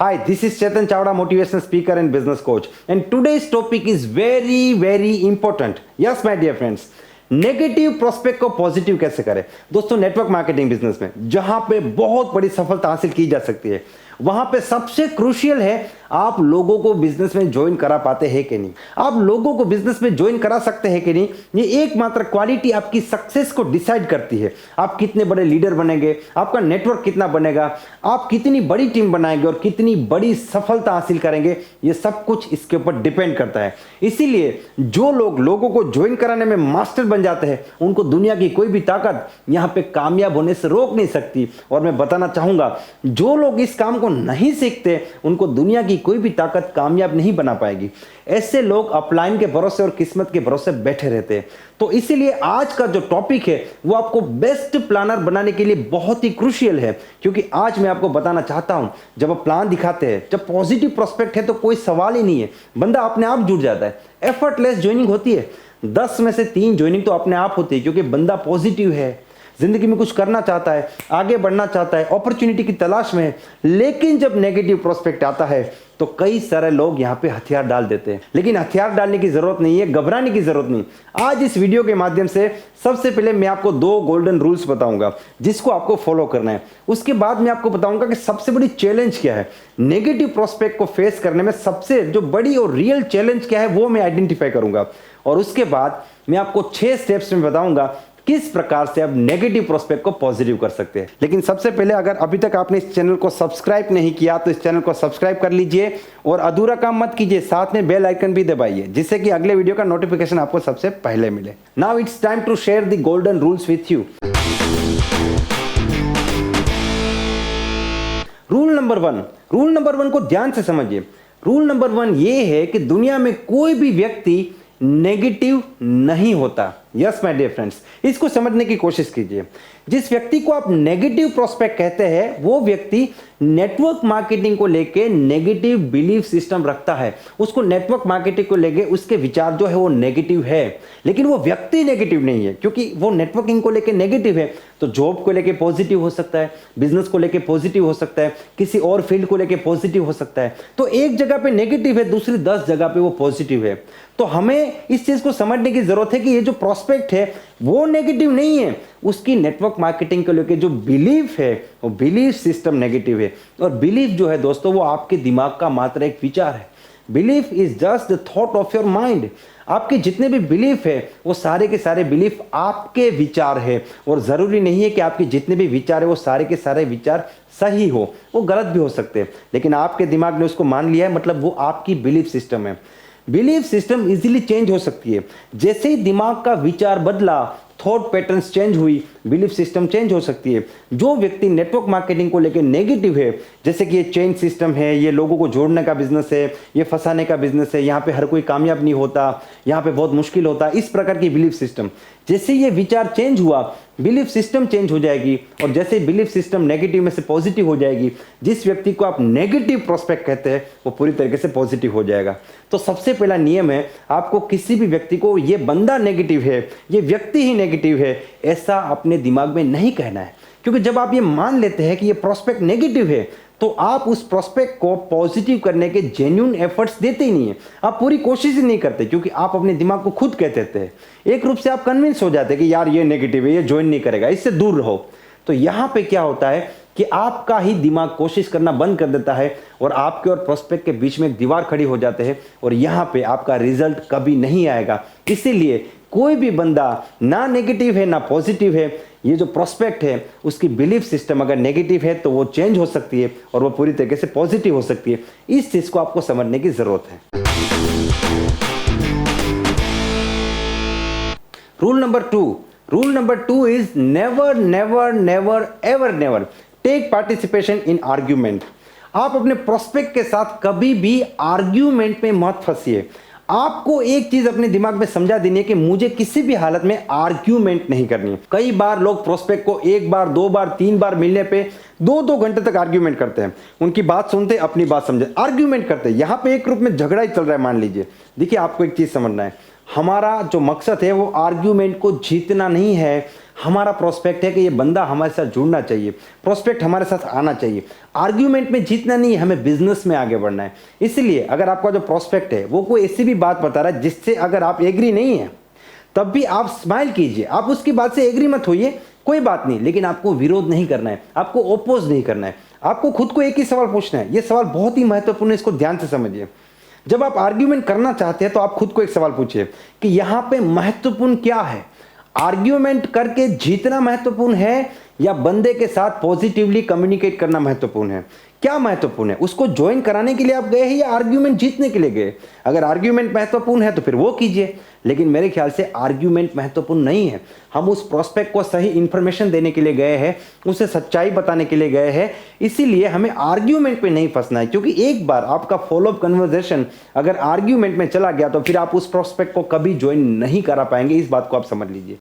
Hi, this is Chetan Chawda, motivational speaker and business coach. And today's topic is very, very important. Yes, my dear friends. Negative prospect को positive कैसे करें? दोस्तों, network marketing business में जहां पे बहुत बड़ी सफलता हासिल की जा सकती है, वहां पे सबसे क्रूशियल है आप लोगों को बिजनेस में ज्वाइन करा पाते हैं कि नहीं, आप लोगों को बिजनेस में ज्वाइन करा सकते हैं कि नहीं। ये एकमात्र क्वालिटी आपकी सक्सेस को डिसाइड करती है। आप कितने बड़े लीडर बनेंगे, आपका नेटवर्क कितना बनेगा, आप कितनी बड़ी टीम बनाएंगे और कितनी बड़ी सफलता हासिल करेंगे, ये सब कुछ इसके ऊपर डिपेंड करता है। इसीलिए जो लोग लोगों को ज्वाइन कराने में मास्टर बन जाते हैं, उनको दुनिया की कोई भी ताकत यहां पे कामयाब होने से रोक नहीं सकती। और मैं बताना चाहूंगा, जो लोग इस काम को नहीं सीखते, उनको दुनिया की कोई भी ताकत कामयाब नहीं बना पाएगी। ऐसे लोग अपलाइन के भरोसे और किस्मत के भरोसे बैठे रहते हैं। तो इसीलिए आज का जो टॉपिक है वो आपको बेस्ट प्लानर बनाने के लिए बहुत ही क्रूशियल है, क्योंकि आज मैं आपको बताना चाहता हूं, जब आप प्लान दिखाते हैं, जब पॉजिटिव प्रोस्पेक्ट है, तो कोई सवाल ही नहीं है, बंदा अपने आप जुड़ जाता है। एफर्टलेस ज्वाइनिंग होती है, 10 में से 3 ज्वाइनिंग तो अपने आप होती है, क्योंकि बंदा पॉजिटिव है, जिंदगी में कुछ करना चाहता है, आगे बढ़ना चाहता है, अपॉर्चुनिटी की तलाश में है। लेकिन जब नेगेटिव प्रोस्पेक्ट आता है तो कई सारे लोग यहां पे हथियार डाल देते हैं। लेकिन हथियार डालने की जरूरत नहीं है, घबराने की जरूरत नहीं। आज इस वीडियो के माध्यम से सबसे पहले मैं आपको 2 गोल्डन रूल्स बताऊंगा जिसको आपको फॉलो करना है। उसके बाद मैं आपको बताऊंगा कि सबसे बड़ी चैलेंज क्या है, नेगेटिव प्रोस्पेक्ट को फेस करने में सबसे जो बड़ी और रियल चैलेंज क्या है वो मैं आइडेंटिफाई करूंगा। और उसके बाद मैं आपको 6 स्टेप्स में बताऊंगा किस प्रकार से आप नेगेटिव प्रोस्पेक्ट को पॉजिटिव कर सकते हैं। लेकिन सबसे पहले, अगर अभी तक आपने इस चैनल को सब्सक्राइब नहीं किया तो इस चैनल को सब्सक्राइब कर लीजिए और अधूरा काम मत कीजिए, साथ में बेल आइकन भी दबाइए, जिससे कि अगले वीडियो का नोटिफिकेशन आपको सबसे पहले मिले। Now it's time to share the golden rules with you. Rule number 1 को ध्यान से समझिए। रूल नंबर 1 ये है कि दुनिया में कोई भी व्यक्ति नेगेटिव नहीं होता। यस माय डियर फ्रेंड्स, इसको समझने की कोशिश कीजिए। जिस व्यक्ति को आप नेगेटिव प्रोस्पेक्ट कहते हैं, वो व्यक्ति नेटवर्क मार्केटिंग को लेके नेगेटिव बिलीफ सिस्टम रखता है। उसको नेटवर्क मार्केटिंग को लेके उसके विचार जो है वो नेगेटिव है, लेकिन वो व्यक्ति नेगेटिव नहीं है, क्योंकि वो नेटवर्किंग को लेके नेगेटिव है। तो जॉब को लेके पॉजिटिव हो सकता है, बिजनेस को लेके पॉजिटिव हो सकता है, किसी और फील्ड को लेके पॉजिटिव हो सकता है। तो एक जगह पे नेगेटिव है, दूसरी 10 जगह पे वो पॉजिटिव है। तो हमें इस चीज को समझने की जरूरत है कि ये जो प्रोस्पेक्ट है वो नेगेटिव नहीं है, उसकी नेटवर्क मार्केटिंग को लेकर जो बिलीफ है वो बिलीफ सिस्टम नेगेटिव है। और बिलीफ जो है दोस्तों, वो आपके दिमाग का मात्र एक विचार है। Belief is just the thought of your mind. आपके जितने भी बिलीफ है वो सारे के सारे बिलीफ आपके विचार है। और जरूरी नहीं है कि आपके जितने भी विचार है वो सारे के सारे विचार सही हो, वो गलत भी हो सकते हैं, लेकिन आपके दिमाग ने उसको मान लिया है, मतलब वो आपकी बिलीफ सिस्टम है। बिलीफ सिस्टम इजीली चेंज हो सकती है। जैसे ही दिमाग का विचार बदला, थॉट पैटर्न्स चेंज हुई, बिलीफ सिस्टम चेंज हो सकती है। जो व्यक्ति नेटवर्क मार्केटिंग को लेकर नेगेटिव है, जैसे कि ये चेंज सिस्टम है, ये लोगों को जोड़ने का बिजनेस है, ये फंसाने का बिजनेस है, यहाँ पे हर कोई कामयाब नहीं होता, यहाँ पे बहुत मुश्किल होता, इस प्रकार की बिलीफ सिस्टम, जैसे ये विचार चेंज हुआ, बिलीफ सिस्टम चेंज हो जाएगी। और जैसे बिलीफ सिस्टम नेगेटिव में से पॉजिटिव हो जाएगी, जिस व्यक्ति को आप नेगेटिव प्रोस्पेक्ट कहते हैं वो पूरी तरीके से पॉजिटिव हो जाएगा। तो सबसे पहला नियम है, आपको किसी भी व्यक्ति को ये बंदा नेगेटिव है, ये व्यक्ति ही नेगेटिव है, ऐसा अपने दिमाग में नहीं कहना है। क्योंकि जब आप ये मान लेते हैं कि ये प्रोस्पेक्ट नेगेटिव है, तो आप उस प्रोस्पेक्ट को पॉजिटिव करने के जेन्युइन एफर्ट्स देते ही नहीं है, आप पूरी कोशिश ही नहीं करते, क्योंकि आप अपने दिमाग को खुद कह देते हैं। एक रूप से आप कन्विंस हो जाते हैं कि यार ये नेगेटिव है, ये ज्वाइन नहीं करेगा, इससे दूर रहो। तो यहां पे क्या होता है कि आपका ही दिमाग कोशिश करना बंद कर देता है और आपके और प्रोस्पेक्ट के बीच में एक दीवार खड़ी हो जाते हैं, और यहां पे आपका रिजल्ट कभी नहीं आएगा। इसीलिए कोई भी बंदा ना नेगेटिव है ना पॉजिटिव है, ये जो प्रोस्पेक्ट है उसकी बिलीफ सिस्टम अगर नेगेटिव है तो वो चेंज हो सकती है और वो पूरी तरीके से पॉजिटिव हो सकती है। इस चीज को आपको समझने की जरूरत है। Rule number 2 is never never never ever never take participation in argument. आप अपने प्रोस्पेक्ट के साथ कभी भी आर्ग्यूमेंट में मत फंसिए। आपको एक चीज अपने दिमाग में समझा देनी है कि मुझे किसी भी हालत में आर्ग्यूमेंट नहीं करनी। कई बार लोग प्रोस्पेक्ट को 1 बार 2 बार 3 बार मिलने पे 2-2 घंटे तक आर्ग्यूमेंट करते हैं। उनकी बात सुनते, अपनी बात समझे, आर्ग्यूमेंट करते हैं। यहां पे एक रूप में झगड़ा ही चल रहा है, मान लीजिए। देखिए, आपको एक चीज समझना है, हमारा जो मकसद है वो आर्ग्यूमेंट को जीतना नहीं है, हमारा प्रोस्पेक्ट है कि ये बंदा हमारे साथ जुड़ना चाहिए, प्रोस्पेक्ट हमारे साथ आना चाहिए। आर्ग्यूमेंट में जीतना नहीं है, हमें बिजनेस में आगे बढ़ना है। इसलिए अगर आपका जो प्रोस्पेक्ट है वो कोई ऐसी भी बात बता रहा है जिससे अगर आप एग्री नहीं है, तब भी आप स्माइल कीजिए, आप उसकी बात से एग्री मत होइए, कोई बात नहीं, लेकिन आपको विरोध नहीं करना है, आपको ओपोज नहीं करना है। आपको खुद को एक ही सवाल पूछना है, ये सवाल बहुत ही महत्वपूर्ण है, इसको ध्यान से समझिए। जब आप आर्ग्यूमेंट करना चाहते हैं तो आप खुद को एक सवाल पूछिए कि यहां पे महत्वपूर्ण क्या है। आर्ग्यूमेंट करके जीतना महत्वपूर्ण है या बंदे के साथ पॉजिटिवली कम्युनिकेट करना महत्वपूर्ण है? क्या महत्वपूर्ण है? उसको ज्वाइन कराने के लिए आप गए हैं या आर्ग्यूमेंट जीतने के लिए गए? अगर आर्ग्यूमेंट महत्वपूर्ण है तो फिर वो कीजिए, लेकिन मेरे ख्याल से आर्ग्यूमेंट महत्वपूर्ण नहीं है। हम उस प्रोस्पेक्ट को सही इंफॉर्मेशन देने के लिए गए हैं, उसे सच्चाई बताने के लिए गए हैं, इसीलिए हमें आर्ग्यूमेंट पे नहीं फंसना है। क्योंकि एक बार आपका फॉलोअप कन्वर्सेशन अगर आर्ग्यूमेंट में चला गया तो फिर आप उस प्रोस्पेक्ट को कभी ज्वाइन नहीं करा पाएंगे, इस बात को आप समझ लीजिए।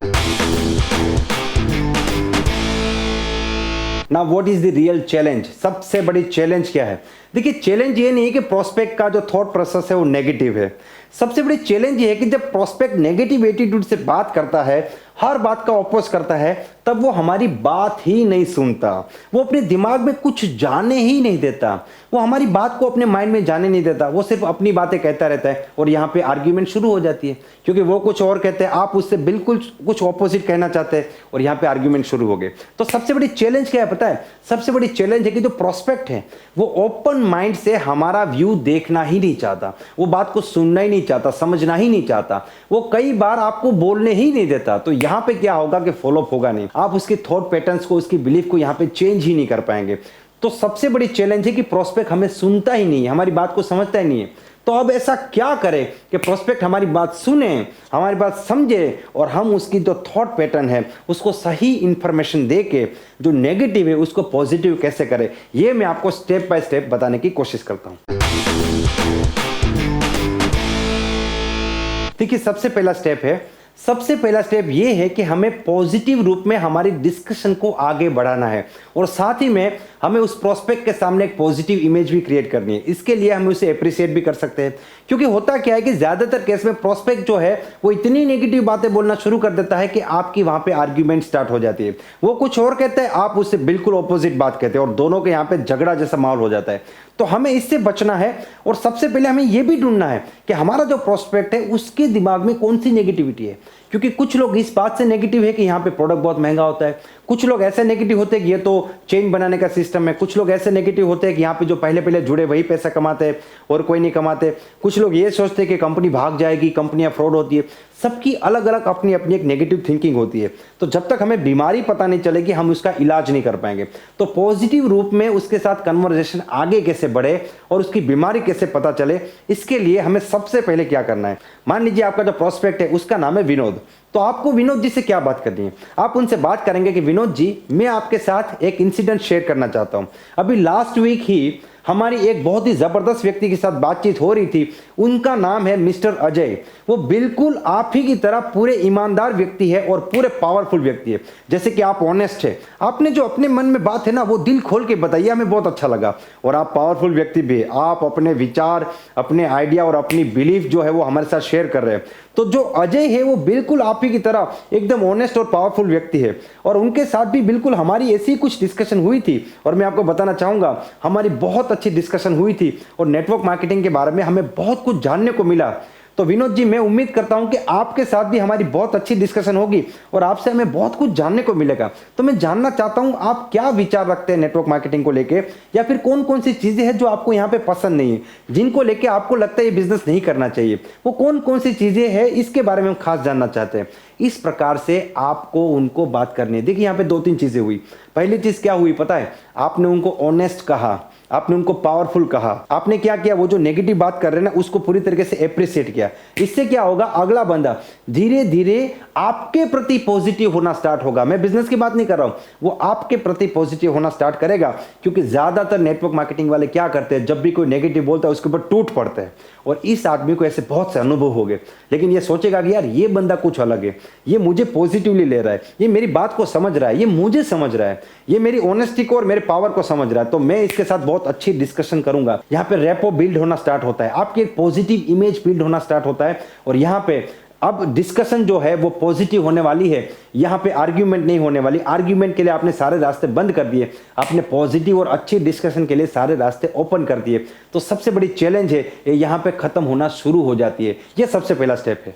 ना what is the real challenge? सबसे बड़ी चैलेंज क्या है? देखिए, चैलेंज ये नहीं है कि प्रोस्पेक्ट का जो थॉट प्रोसेस है वो नेगेटिव है। सबसे बड़ी चैलेंज ये है कि जब प्रोस्पेक्ट नेगेटिव एटीट्यूड से बात करता है, हर बात का ऑपोज करता है, तब वो हमारी बात ही नहीं सुनता, वो अपने दिमाग में कुछ जाने ही नहीं देता, वो हमारी बात को अपने माइंड में जाने नहीं देता, वो सिर्फ अपनी बातें कहता रहता है और यहाँ पे आर्ग्यूमेंट शुरू हो जाती है। क्योंकि वो कुछ और कहते हैं, आप उससे बिल्कुल कुछ ऑपोजिट कहना चाहते हैं और यहाँ पे आर्ग्यूमेंट शुरू हो गए। तो सबसे बड़ी चैलेंज क्या है पता है? सबसे बड़ी चैलेंज है कि जो प्रोस्पेक्ट है वो ओपन माइंड से हमारा व्यू देखना ही नहीं चाहता, वो बात को सुनना ही नहीं चाहता, समझना ही नहीं चाहता, वो कई बार आपको बोलने ही नहीं देता। तो यहाँ पे क्या होगा कि फॉलोअप होगा नहीं, आप उसके थॉट पैटर्न्स को, उसकी बिलीफ को यहाँ पे चेंज ही नहीं कर पाएंगे। तो सबसे बड़ी चैलेंज है कि प्रोस्पेक्ट हमें सुनता ही नहीं है, हमारी बात को समझता ही नहीं है। तो अब ऐसा क्या करें कि प्रोस्पेक्ट हमारी बात सुने, हमारी बात समझे और हम उसकी जो थॉट पैटर्न है उसको सही इंफॉर्मेशन दे के जो नेगेटिव है उसको पॉजिटिव कैसे करें, ये मैं आपको स्टेप बाय स्टेप बताने की कोशिश करता हूं। देखिए, सबसे पहला स्टेप ये है कि हमें पॉजिटिव रूप में हमारी डिस्कशन को आगे बढ़ाना है और साथ ही में हमें उस प्रोस्पेक्ट के सामने एक पॉजिटिव इमेज भी क्रिएट करनी है। इसके लिए हम उसे अप्रिशिएट भी कर सकते हैं, क्योंकि होता क्या है कि ज्यादातर केस में प्रोस्पेक्ट जो है वो इतनी नेगेटिव बातें बोलना शुरू कर देता है कि आपकी वहां पे आर्ग्यूमेंट स्टार्ट हो जाती है। वो कुछ और कहते हैं, आप उससे बिल्कुल ऑपोजिट बात कहते हैं और दोनों के यहाँ पे झगड़ा जैसा माहौल हो जाता है। तो हमें इससे बचना है और सबसे पहले हमें यह भी ढूंढना है कि हमारा जो प्रोस्पेक्ट है उसके दिमाग में कौन सी नेगेटिविटी है। क्योंकि कुछ लोग इस बात से नेगेटिव है कि यहाँ पे प्रोडक्ट बहुत महंगा होता है, कुछ लोग ऐसे नेगेटिव होते हैं कि ये तो चेन बनाने का सिस्टम है, कुछ लोग ऐसे नेगेटिव होते हैं कि यहाँ पे जो पहले जुड़े वही पैसा कमाते हैं और कोई नहीं कमाते, कुछ लोग ये सोचते हैं कि कंपनी भाग जाएगी, कंपनियां फ्रॉड होती है। सबकी अलग अलग अपनी अपनी एक नेगेटिव थिंकिंग होती है। तो जब तक हमें बीमारी पता नहीं चलेगी हम उसका इलाज नहीं कर पाएंगे। तो पॉजिटिव रूप में उसके साथ कन्वर्सेशन आगे कैसे बढ़े और उसकी बीमारी कैसे पता चले, इसके लिए हमें सबसे पहले क्या करना है। मान लीजिए आपका जो प्रोस्पेक्ट है उसका नाम है विनोद, तो आपको विनोद जी से क्या बात करनी है? आप उनसे बात करेंगे कि विनोद जी, मैं आपके साथ एक इंसिडेंट शेयर करना चाहता हूं। अभी लास्ट वीक ही हमारी एक बहुत ही जबरदस्त व्यक्ति के साथ बातचीत हो रही थी, उनका नाम है मिस्टर अजय। वो बिल्कुल आप ही की तरह पूरे ईमानदार व्यक्ति है और पूरे पावरफुल व्यक्ति है। जैसे कि आप ऑनेस्ट है, आपने जो अपने मन में बात है ना वो दिल खोल के बताइए, हमें बहुत अच्छा लगा। और आप पावरफुल व्यक्ति भी है, आप अपने विचार, अपने आइडिया और अपनी बिलीफ जो है वो हमारे साथ शेयर कर रहे हैं। तो जो अजय है वो बिल्कुल आप ही की तरह एकदम ऑनेस्ट और पावरफुल व्यक्ति है और उनके साथ भी बिल्कुल हमारी ऐसी कुछ डिस्कशन हुई थी। और मैं आपको बताना चाहूंगा, हमारी बहुत अच्छी डिस्कशन हुई थी और नेटवर्क मार्केटिंग के बारे में हमें बहुत कुछ जानने को मिला। तो विनोद जी, मैं उम्मीद करता हूं कि आपके साथ भी हमारी बहुत अच्छी डिस्कशन होगी और आपसे हमें बहुत कुछ जानने को मिलेगा। तो मैं जानना चाहता हूं आप क्या विचार रखते हैं नेटवर्क मार्केटिंग को लेके, या फिर कौन कौन सी चीजें हैं जो आपको यहाँ पे पसंद नहीं है, जिनको लेके आपको लगता है ये बिजनेस नहीं करना चाहिए, वो कौन कौन सी चीजें हैं, इसके बारे में हम खास जानना चाहते हैं। इस प्रकार से आपको उनको बात करनी है। देखिए, यहाँ पे 2-3 चीजें हुई। पहली चीज क्या हुई पता है? आपने उनको ऑनेस्ट कहा, आपने उनको पावरफुल कहा, आपने क्या किया, वो जो नेगेटिव बात कर रहे हैं ना उसको पूरी तरीके से अप्रिशिएट किया। इससे क्या होगा, अगला बंदा धीरे धीरे आपके प्रति पॉजिटिव होना स्टार्ट होगा। मैं बिजनेस की बात नहीं कर रहा हूं, वो आपके प्रति पॉजिटिव होना स्टार्ट करेगा। क्योंकि ज्यादातर नेटवर्क मार्केटिंग वाले क्या करते हैं, जब भी कोई नेगेटिव बोलता है उसके ऊपर टूट पड़ते हैं। और इस आदमी को ऐसे बहुत से अनुभव हो गए, लेकिन ये सोचेगा कि यार ये बंदा कुछ अलग है, ये मुझे पॉजिटिवली ले रहा है, ये मेरी बात को समझ रहा है, ये मुझे समझ रहा है, ये मेरी ऑनेस्टी को और मेरे पावर को समझ रहा है, तो मैं इसके साथ बहुत अच्छी डिस्कशन करूंगा। यहाँ पे रेपो बिल्ड होना स्टार्ट होता है, आपकी एक पॉजिटिव इमेज बिल्ड होना स्टार्ट होता है और यहाँ पे अब डिस्कशन जो है वो पॉजिटिव होने वाली है, यहाँ पे आर्ग्यूमेंट नहीं होने वाली। आर्ग्यूमेंट के लिए आपने सारे रास्ते बंद कर दिए, आपने पॉजिटिव और अच्छी डिस्कशन के लिए सारे रास्ते ओपन कर दिए, तो सबसे बड़ी चैलेंज है ये यहाँ पे खत्म होना शुरू हो जाती है। ये सबसे पहला स्टेप है।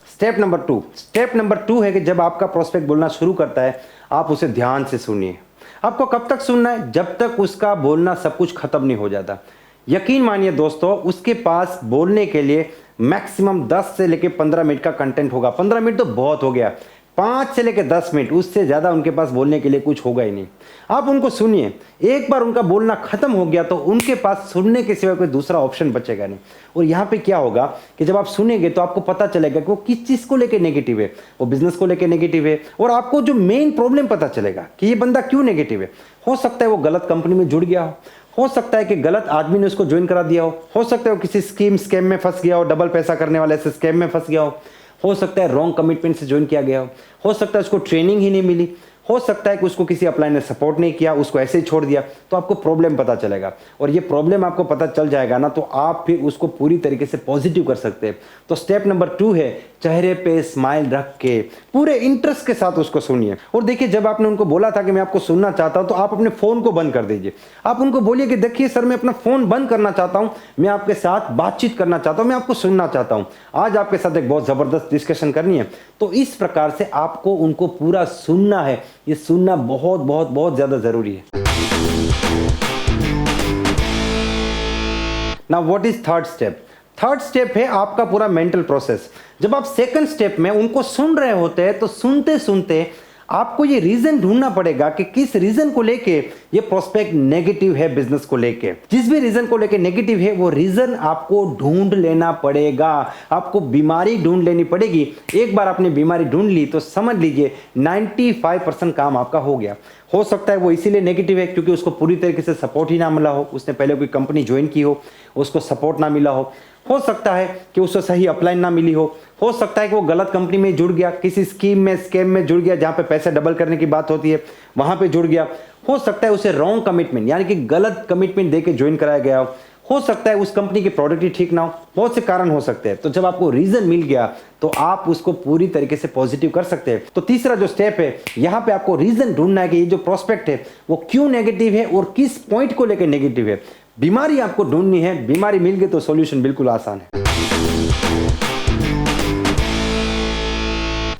स्टेप नंबर टू है कि जब आपका प्रोस्पेक्ट बोलना शुरू करता है, आप उसे ध्यान से सुनिए। आपको कब तक सुनना है? जब तक उसका बोलना सब कुछ खत्म नहीं हो जाता। यकीन मानिए दोस्तों, उसके पास बोलने के लिए मैक्सिमम 10 से लेकर 15 मिनट का कंटेंट होगा। 15 मिनट तो बहुत हो गया, 5 से लेकर 10 मिनट, उससे ज़्यादा उनके पास बोलने के लिए कुछ होगा ही नहीं। आप उनको सुनिए, एक बार उनका बोलना खत्म हो गया तो उनके पास सुनने के सिवा कोई दूसरा ऑप्शन बचेगा नहीं। और यहाँ पे क्या होगा कि जब आप सुनेंगे तो आपको पता चलेगा कि वो किस चीज़ को लेकर नेगेटिव है। वो बिजनेस को लेकर नेगेटिव है, और आपको जो मेन प्रॉब्लम पता चलेगा कि ये बंदा क्यों नेगेटिव है। हो सकता है वो गलत कंपनी में जुड़ गया हो सकता है कि गलत आदमी ने उसको ज्वाइन करा दिया हो सकता है वो किसी स्कैम में फंस गया हो, डबल पैसा करने वाले ऐसे स्कैम में फंस गया हो सकता है रॉन्ग कमिटमेंट से ज्वाइन किया गया हो सकता है उसको ट्रेनिंग ही नहीं मिली, हो सकता है कि उसको किसी अपलाइन ने सपोर्ट नहीं किया, उसको ऐसे ही छोड़ दिया। तो आपको प्रॉब्लम पता चलेगा, और ये प्रॉब्लम आपको पता चल जाएगा ना, तो आप फिर उसको पूरी तरीके से पॉजिटिव कर सकते हैं। तो स्टेप नंबर 2 है, चेहरे पे स्माइल रख के पूरे इंटरेस्ट के साथ उसको सुनिए। और देखिए, जब आपने उनको बोला था कि मैं आपको सुनना चाहता हूं, तो आप अपने फोन को बंद कर दीजिए। आप उनको बोलिए कि देखिए सर, मैं अपना फोन बंद करना चाहता हूं, मैं आपके साथ बातचीत करना चाहता हूं, मैं आपको सुनना चाहता हूं, आज आपके साथ एक बहुत जबरदस्त डिस्कशन करनी है। तो इस प्रकार से आपको उनको पूरा सुनना है। ये सुनना बहुत बहुत बहुत ज्यादा जरूरी है। Now what is third step? Third step है आपका पूरा मेंटल प्रोसेस। जब आप सेकंड स्टेप में उनको सुन रहे होते हैं, तो सुनते सुनते आपको ये रीजन ढूंढना पड़ेगा कि किस रीजन को लेके ये प्रोस्पेक्ट नेगेटिव है बिजनेस को लेके। जिस भी रीजन को लेके नेगेटिव है, वो रीजन आपको ढूंढ लेना पड़ेगा, आपको बीमारी ढूंढ लेनी पड़ेगी। एक बार आपने बीमारी ढूंढ ली तो समझ लीजिए 95% काम आपका हो गया। हो सकता है वो इसीलिए नेगेटिव है क्योंकि उसको पूरी तरीके से सपोर्ट ही ना मिला हो, उसने पहले कोई कंपनी ज्वाइन की हो, उसको सपोर्ट ना मिला हो सकता है कि उसको सही अपलाइन ना मिली हो सकता है कि वो गलत कंपनी में जुड़ गया, किसी स्कीम में जुड़ गया जहां पे पैसे डबल करने की बात होती है, वहां पे जुड़ गया। हो सकता है उसे रॉन्ग कमिटमेंट यानी कि गलत कमिटमेंट देके ज्वाइन कराया गया हो सकता है उस कंपनी के प्रोडक्ट ही ठीक ना हो, बहुत से कारण हो सकते हैं। तो जब आपको रीजन मिल गया तो आप उसको पूरी तरीके से पॉजिटिव कर सकते हैं। तो तीसरा जो स्टेप है, यहाँ पे आपको रीजन ढूंढना है कि ये जो प्रोस्पेक्ट है वो क्यों नेगेटिव है और किस पॉइंट को लेकर नेगेटिव है। बीमारी आपको ढूंढनी है, बीमारी मिल गई तो सॉल्यूशन बिल्कुल आसान है।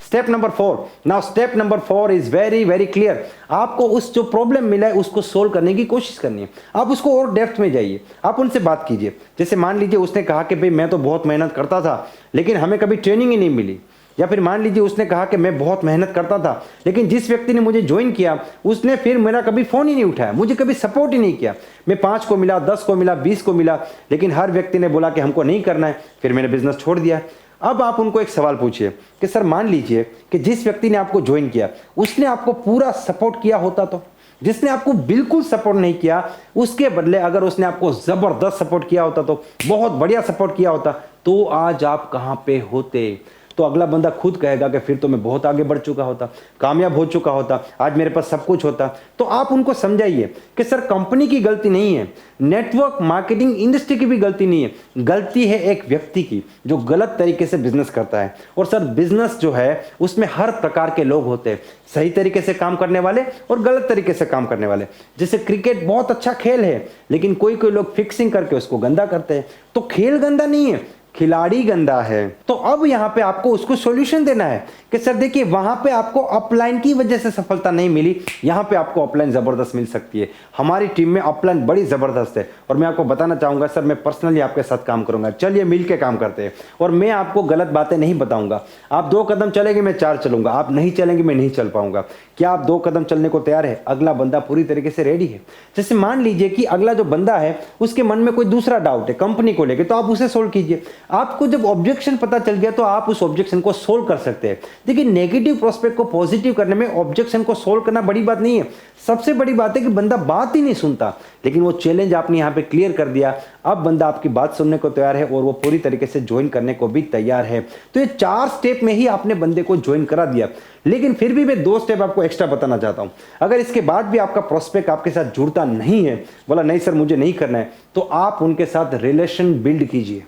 Step number 4। Now step number 4 is very very clear. आपको उस जो प्रॉब्लम मिला है उसको सोल्व करने की कोशिश करनी है। आप उसको और डेप्थ में जाइए, आप उनसे बात कीजिए। जैसे मान लीजिए उसने कहा कि भाई मैं तो बहुत मेहनत करता था लेकिन हमें कभी ट्रेनिंग ही नहीं मिली, या फिर मान लीजिए उसने कहा कि मैं बहुत मेहनत करता था लेकिन जिस व्यक्ति ने मुझे ज्वाइन किया उसने फिर मेरा कभी फ़ोन ही नहीं उठाया, मुझे कभी सपोर्ट ही नहीं किया। मैं 5 को मिला, 10 को मिला, 20 को मिला, लेकिन हर व्यक्ति ने बोला कि हमको नहीं करना है, फिर मैंने बिजनेस छोड़ दिया। अब आप उनको एक सवाल पूछिए कि सर मान लीजिए कि जिस व्यक्ति ने आपको ज्वाइन किया उसने आपको पूरा सपोर्ट किया होता, तो जिसने आपको बिल्कुल सपोर्ट नहीं किया उसके बदले अगर उसने आपको जबरदस्त सपोर्ट किया होता, तो बहुत बढ़िया सपोर्ट किया होता, तो आज आप कहाँ पे होते? तो अगला बंदा खुद कहेगा कि फिर तो मैं बहुत आगे बढ़ चुका होता, कामयाब हो चुका होता, आज मेरे पास सब कुछ होता। तो आप उनको समझाइए कि सर कंपनी की गलती नहीं है, नेटवर्क मार्केटिंग इंडस्ट्री की भी गलती नहीं है, गलती है एक व्यक्ति की जो गलत तरीके से बिजनेस करता है। और सर बिजनेस जो है उसमें हर प्रकार के लोग होते हैं, सही तरीके से काम करने वाले और गलत तरीके से काम करने वाले। जैसे क्रिकेट बहुत अच्छा खेल है लेकिन कोई कोई लोग फिक्सिंग करके उसको गंदा करते हैं। तो खेल गंदा नहीं है, खिलाड़ी गंदा है। तो अब यहां पे आपको उसको सॉल्यूशन देना है कि सर देखिए वहां पे आपको अपलाइन की वजह से सफलता नहीं मिली, यहां पे आपको अपलाइन जबरदस्त मिल सकती है। हमारी टीम में अपलाइन बड़ी जबरदस्त है और मैं आपको बताना चाहूंगा सर मैं पर्सनली आपके साथ काम करूंगा, चलिए मिलकर काम करते हैं। और मैं आपको गलत बातें नहीं बताऊंगा, आप 2 कदम चलेंगे मैं 4 चलूंगा, आप नहीं चलेंगे मैं नहीं चल पाऊंगा। क्या आप 2 कदम चलने को तैयार है? अगला बंदा पूरी तरीके से रेडी है। जैसे मान लीजिए कि अगला जो बंदा है उसके मन में कोई दूसरा डाउट है कंपनी को लेकर, तो आप उसे सोल्व कीजिए। आपको जब ऑब्जेक्शन पता चल गया तो आप उस ऑब्जेक्शन को सोल्व कर सकते हैं। देखिए, नेगेटिव प्रोस्पेक्ट को पॉजिटिव करने में ऑब्जेक्शन को सोल्व करना बड़ी बात नहीं है। सबसे बड़ी बात है कि बंदा बात ही नहीं सुनता, लेकिन वो चैलेंज आपने यहाँ पे क्लियर कर दिया। अब बंदा आपकी बात सुनने को तैयार है और वो पूरी तरीके से ज्वाइन करने को भी तैयार है। तो ये 4 स्टेप में ही आपने बंदे को ज्वाइन करा दिया। लेकिन फिर भी मैं 2 स्टेप आपको एक्स्ट्रा बताना चाहता हूं। अगर इसके बाद भी आपका प्रोस्पेक्ट आपके साथ जुड़ता नहीं है, बोला नहीं सर मुझे नहीं करना है, तो आप उनके साथ रिलेशन बिल्ड कीजिए।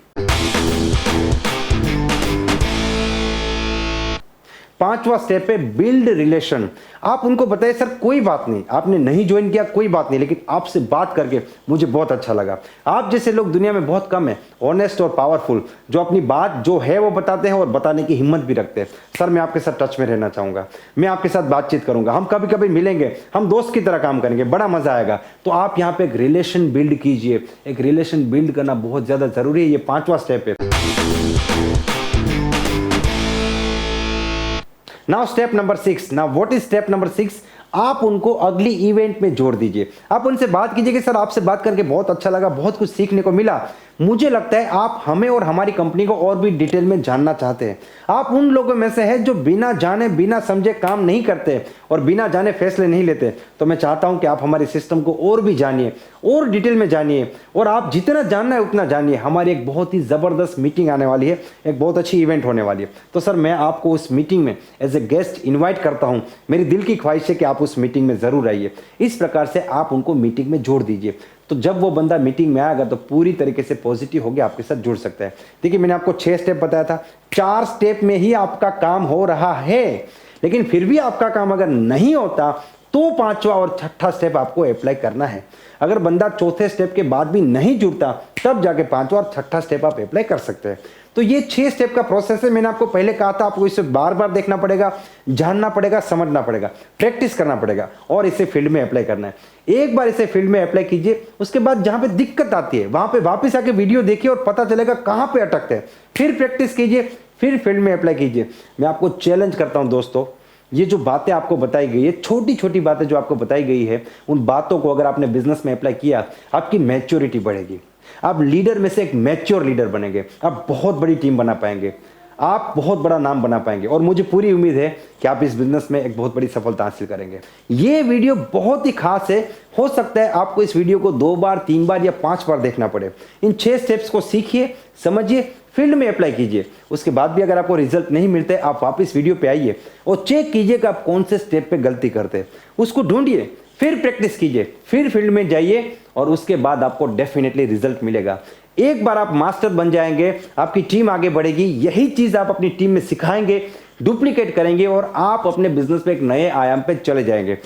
5वां स्टेप है बिल्ड रिलेशन। आप उनको बताइए सर कोई बात नहीं, आपने नहीं ज्वाइन किया कोई बात नहीं, लेकिन आपसे बात करके मुझे बहुत अच्छा लगा। आप जैसे लोग दुनिया में बहुत कम है, ऑनेस्ट और पावरफुल, जो अपनी बात जो है वो बताते हैं और बताने की हिम्मत भी रखते हैं। सर मैं आपके साथ टच में रहना चाहूंगा, मैं आपके साथ बातचीत करूंगा, हम कभी कभी मिलेंगे, हम दोस्त की तरह काम करेंगे, बड़ा मजा आएगा। तो आप यहाँ पे एक रिलेशन बिल्ड कीजिए। एक रिलेशन बिल्ड करना बहुत ज्यादा जरूरी है। ये 5वां स्टेप है। Now step number 6। Now what is step number 6? आप उनको अगली इवेंट में जोड़ दीजिए। आप उनसे बात कीजिए कि सर आपसे बात करके बहुत अच्छा लगा, बहुत कुछ सीखने को मिला। मुझे लगता है आप हमें और हमारी कंपनी को और भी डिटेल में जानना चाहते हैं। आप उन लोगों में से हैं जो बिना जाने बिना समझे काम नहीं करते और बिना जाने फैसले नहीं लेते। तो मैं चाहता हूं कि आप हमारे सिस्टम को और भी जानिए और डिटेल में जानिए, और आप जितना जानना है उतना जानिए। हमारी एक बहुत ही ज़बरदस्त मीटिंग आने वाली है, एक बहुत अच्छी इवेंट होने वाली है। तो सर मैं आपको उस मीटिंग में एज ए गेस्ट इन्वाइट करता हूँ। मेरी दिल की ख्वाहिश है कि आप उस मीटिंग में ज़रूर आइए। इस प्रकार से आप उनको मीटिंग में जोड़ दीजिए। तो जब वो बंदा मीटिंग में आएगा तो पूरी तरीके से पॉजिटिव होकर आपके साथ जुड़ सकता है। देखिए, मैंने आपको 6 स्टेप बताया था, 4 स्टेप में ही आपका काम हो रहा है। लेकिन फिर भी आपका काम अगर नहीं होता तो 5वां और 6ठा स्टेप आपको अप्लाई करना है। अगर बंदा 4थे स्टेप के बाद भी नहीं जुड़ता, तब जाके 5वां और 6ठा स्टेप आप अप्लाई कर सकते हैं। तो ये 6 स्टेप का प्रोसेस है। मैंने आपको पहले कहा था, आपको इसे बार बार देखना पड़ेगा, जानना पड़ेगा, समझना पड़ेगा, प्रैक्टिस करना पड़ेगा और इसे फील्ड में अप्लाई करना है। एक बार इसे फील्ड में अप्लाई कीजिए, उसके बाद जहां पे दिक्कत आती है वहां पे वापस आके वीडियो देखिए और पता चलेगा कहां पे अटकते हैं। फिर प्रैक्टिस कीजिए, फिर फील्ड में अप्लाई कीजिए। मैं आपको चैलेंज करता हूं दोस्तों, ये जो बातें आपको बताई गई है, छोटी छोटी बातें जो आपको बताई गई है, उन बातों को अगर आपने बिजनेस में अप्लाई किया, आपकी मैच्योरिटी बढ़ेगी। आप लीडर में से एक मैच्योर लीडर बनेंगे, आप बहुत बड़ी टीम बना पाएंगे, आप बहुत बड़ा नाम बना पाएंगे, और मुझे पूरी उम्मीद है कि आप इस बिजनेस में एक बहुत बड़ी सफलता हासिल करेंगे। ये वीडियो बहुत ही खास है। हो सकता है आपको इस वीडियो को 2 बार, 3 बार या 5 बार देखना पड़े। इन 6 स्टेप्स को सीखिए, समझिए, फील्ड में अप्लाई कीजिए। उसके बाद भी अगर आपको रिजल्ट नहीं मिलते, आप वापस वीडियो पे आइए और चेक कीजिए कि आप कौन से स्टेप पे गलती करते हैं, उसको ढूंढिए, फिर प्रैक्टिस कीजिए, फिर फील्ड में जाइए और उसके बाद आपको डेफिनेटली रिजल्ट मिलेगा। एक बार आप मास्टर बन जाएंगे, आपकी टीम आगे बढ़ेगी। यही चीज आप अपनी टीम में सिखाएंगे, डुप्लीकेट करेंगे और आप अपने बिजनेस पे एक नए आयाम पे चले जाएंगे।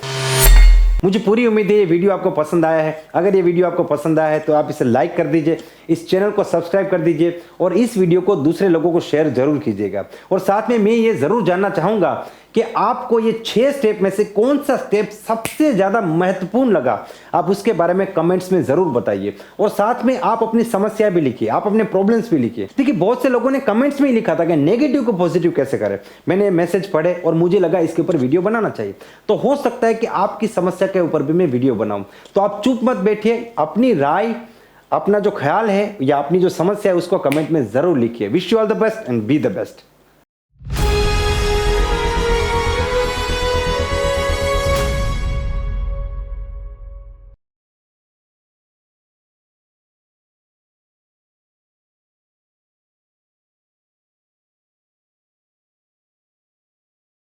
मुझे पूरी उम्मीद है ये वीडियो आपको पसंद आया है। अगर ये वीडियो आपको पसंद आया है तो आप इसे लाइक कर दीजिए, इस चैनल को सब्सक्राइब कर दीजिए और इस वीडियो को दूसरे लोगों को शेयर जरूर कीजिएगा। और साथ में मैं ये जरूर जानना चाहूंगा कि आपको ये 6 स्टेप में से कौन सा स्टेप सबसे ज्यादा महत्वपूर्ण लगा। आप उसके बारे में कमेंट्स में जरूर बताइए और साथ में आप अपनी समस्या भी लिखिए, आप अपने प्रॉब्लम्स भी लिखिए। देखिए, बहुत से लोगों ने कमेंट्स में ही लिखा था कि नेगेटिव को पॉजिटिव कैसे करें। मैंने मैसेज पढ़े और मुझे लगा इसके ऊपर वीडियो बनाना चाहिए। तो हो सकता है कि आपकी समस्या के ऊपर भी मैं वीडियो बनाऊं। तो आप चुप मत बैठिए, अपनी राय, अपना जो ख्याल है या अपनी जो समस्या है उसको कमेंट में जरूर लिखिए। Wish you all the best and be the best.